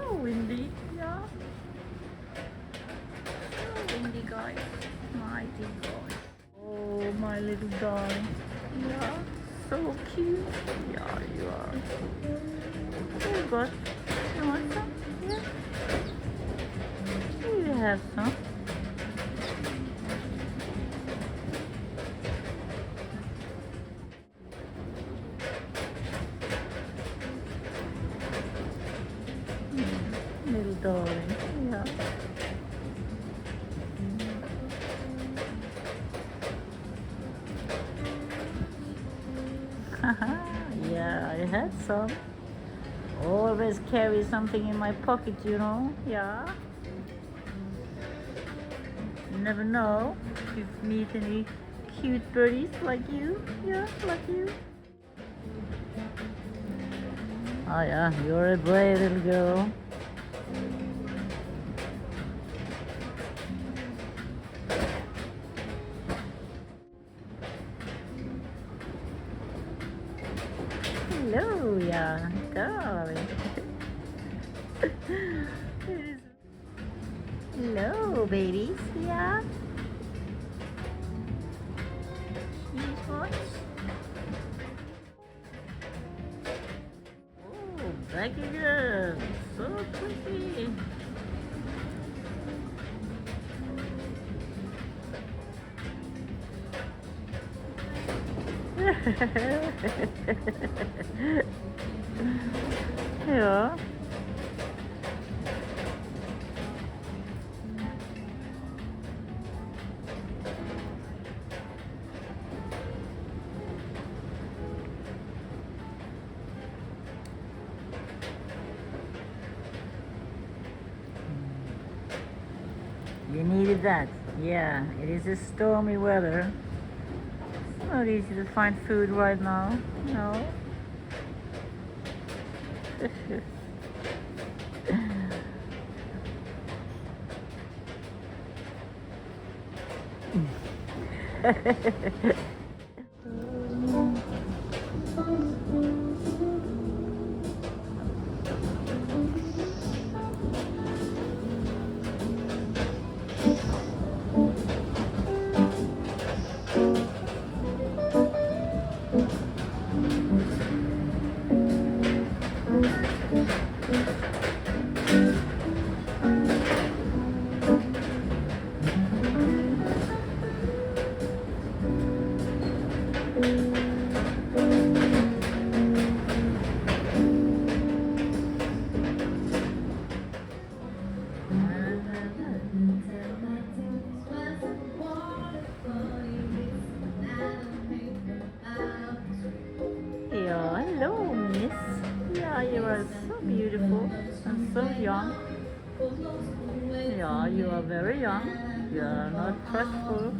so windy. Yeah. So windy, guys. My dear boy. Oh, my little darling. Yeah. So cute. Yeah, you are. Here you go. You want some? Yeah. Here you have some. Little darling. Yeah. Yeah, I had some. Always carry something in my pocket, you know. Yeah. You never know if you meet any cute birdies like you. Yeah, like you. Oh yeah, you're a brave little girl. Hello, yeah, darling. Hello, babies. Yeah. Cute ones. Oh, back again. So pretty. Yeah. You needed that. Yeah, it is a stormy weather. It's not easy to find food right now. No. Yeah, hello, miss. Yeah, you are so beautiful and so young. Yeah, you are very young. You are not trustful.